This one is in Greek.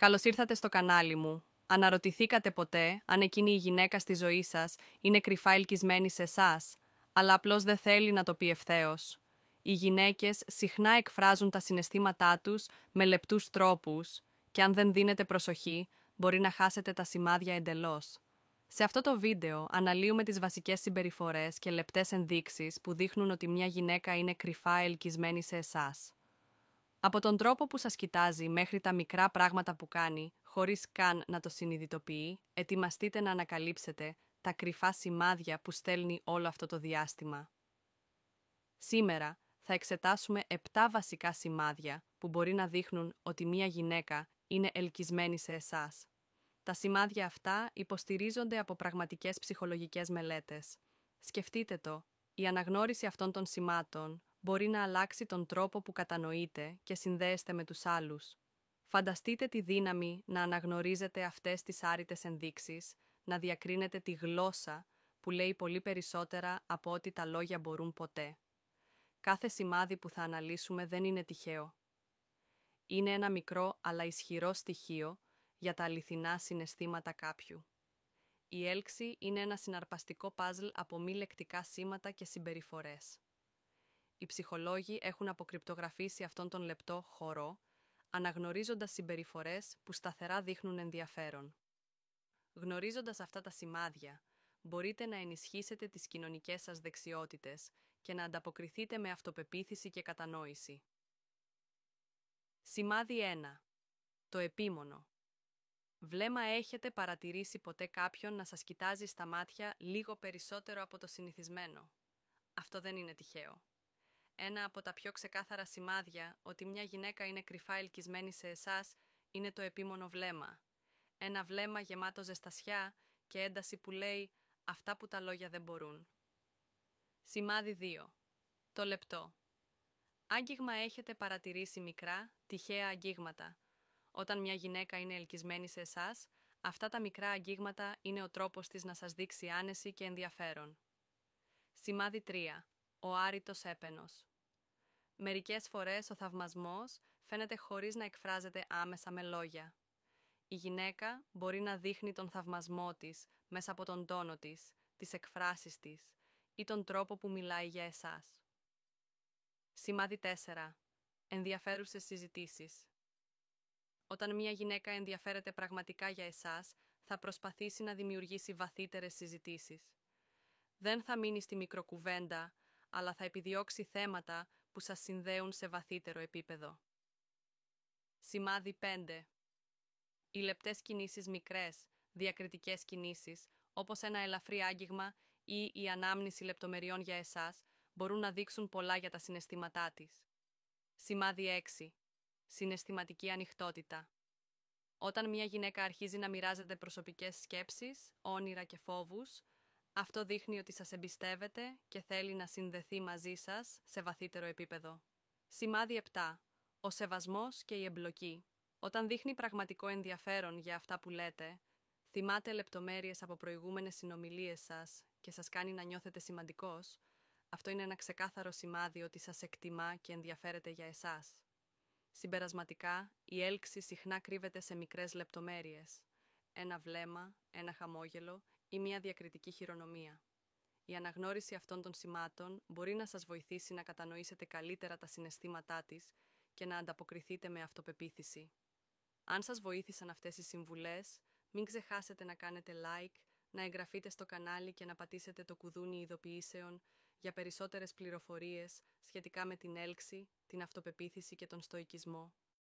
Καλώς ήρθατε στο κανάλι μου. Αναρωτηθήκατε ποτέ αν εκείνη η γυναίκα στη ζωή σας είναι κρυφά ελκυσμένη σε εσάς, αλλά απλώς δεν θέλει να το πει ευθέως. Οι γυναίκες συχνά εκφράζουν τα συναισθήματά τους με λεπτούς τρόπους και αν δεν δίνετε προσοχή, μπορεί να χάσετε τα σημάδια εντελώς. Σε αυτό το βίντεο αναλύουμε τις βασικές συμπεριφορές και λεπτές ενδείξεις που δείχνουν ότι μια γυναίκα είναι κρυφά ελκυσμένη σε εσάς. Από τον τρόπο που σας κοιτάζει μέχρι τα μικρά πράγματα που κάνει, χωρίς καν να το συνειδητοποιεί, ετοιμαστείτε να ανακαλύψετε τα κρυφά σημάδια που στέλνει όλο αυτό το διάστημα. Σήμερα θα εξετάσουμε 7 βασικά σημάδια που μπορεί να δείχνουν ότι μία γυναίκα είναι ελκυσμένη σε εσάς. Τα σημάδια αυτά υποστηρίζονται από πραγματικές ψυχολογικές μελέτες. Σκεφτείτε το, η αναγνώριση αυτών των σημάτων μπορεί να αλλάξει τον τρόπο που κατανοείτε και συνδέεστε με τους άλλους. Φανταστείτε τη δύναμη να αναγνωρίζετε αυτές τις άρρητες ενδείξεις, να διακρίνετε τη γλώσσα που λέει πολύ περισσότερα από ό,τι τα λόγια μπορούν ποτέ. Κάθε σημάδι που θα αναλύσουμε δεν είναι τυχαίο. Είναι ένα μικρό αλλά ισχυρό στοιχείο για τα αληθινά συναισθήματα κάποιου. Η έλξη είναι ένα συναρπαστικό παζλ από μη λεκτικά σήματα και συμπεριφορές. Οι ψυχολόγοι έχουν αποκρυπτογραφήσει αυτόν τον λεπτό χώρο, αναγνωρίζοντας συμπεριφορές που σταθερά δείχνουν ενδιαφέρον. Γνωρίζοντας αυτά τα σημάδια, μπορείτε να ενισχύσετε τις κοινωνικές σας δεξιότητες και να ανταποκριθείτε με αυτοπεποίθηση και κατανόηση. Σημάδι 1. Το επίμονο. Βλέμμα, έχετε παρατηρήσει ποτέ κάποιον να σας κοιτάζει στα μάτια λίγο περισσότερο από το συνηθισμένο? Αυτό δεν είναι τυχαίο. Ένα από τα πιο ξεκάθαρα σημάδια ότι μια γυναίκα είναι κρυφά ελκυσμένη σε εσάς είναι το επίμονο βλέμμα. Ένα βλέμμα γεμάτο ζεστασιά και ένταση που λέει αυτά που τα λόγια δεν μπορούν. Σημάδι 2. Το λεπτό. Άγγιγμα, έχετε παρατηρήσει μικρά, τυχαία αγγίγματα? Όταν μια γυναίκα είναι ελκυσμένη σε εσάς, αυτά τα μικρά αγγίγματα είναι ο τρόπος της να σας δείξει άνεση και ενδιαφέρον. Σημάδι 3. Ο άρρητος έπαινος. Μερικές φορές ο θαυμασμός φαίνεται χωρίς να εκφράζεται άμεσα με λόγια. Η γυναίκα μπορεί να δείχνει τον θαυμασμό της μέσα από τον τόνο της, τις εκφράσεις της ή τον τρόπο που μιλάει για εσάς. Σημάδι 4. Ενδιαφέρουσες συζητήσεις. Όταν μια γυναίκα ενδιαφέρεται πραγματικά για εσάς, θα προσπαθήσει να δημιουργήσει βαθύτερες συζητήσεις. Δεν θα μείνει στη μικροκουβέντα, αλλά θα επιδιώξει θέματα που σας συνδέουν σε βαθύτερο επίπεδο. Σημάδι 5. Οι λεπτές κινήσεις, μικρές, διακριτικές κινήσεις, όπως ένα ελαφρύ άγγιγμα ή η ανάμνηση λεπτομεριών για εσάς, μπορούν να δείξουν πολλά για τα συναισθήματά της. Σημάδι 6. Συναισθηματική ανοιχτότητα. Όταν μια γυναίκα αρχίζει να μοιράζεται προσωπικές σκέψεις, όνειρα και φόβους, αυτό δείχνει ότι σας εμπιστεύεται και θέλει να συνδεθεί μαζί σας σε βαθύτερο επίπεδο. Σημάδι 7. Ο σεβασμός και η εμπλοκή. Όταν δείχνει πραγματικό ενδιαφέρον για αυτά που λέτε, θυμάται λεπτομέρειες από προηγούμενες συνομιλίες σας και σας κάνει να νιώθετε σημαντικός, αυτό είναι ένα ξεκάθαρο σημάδι ότι σας εκτιμά και ενδιαφέρεται για εσάς. Συμπερασματικά, η έλξη συχνά κρύβεται σε μικρές λεπτομέρειες. Ένα βλέμμα, ένα χαμόγελο ή μια διακριτική χειρονομία. Η αναγνώριση αυτών των σημάτων μπορεί να σας βοηθήσει να κατανοήσετε καλύτερα τα συναισθήματά της και να ανταποκριθείτε με αυτοπεποίθηση. Αν σας βοήθησαν αυτές οι συμβουλές, μην ξεχάσετε να κάνετε like, να εγγραφείτε στο κανάλι και να πατήσετε το κουδούνι ειδοποιήσεων για περισσότερες πληροφορίες σχετικά με την έλξη, την αυτοπεποίθηση και τον στοικισμό.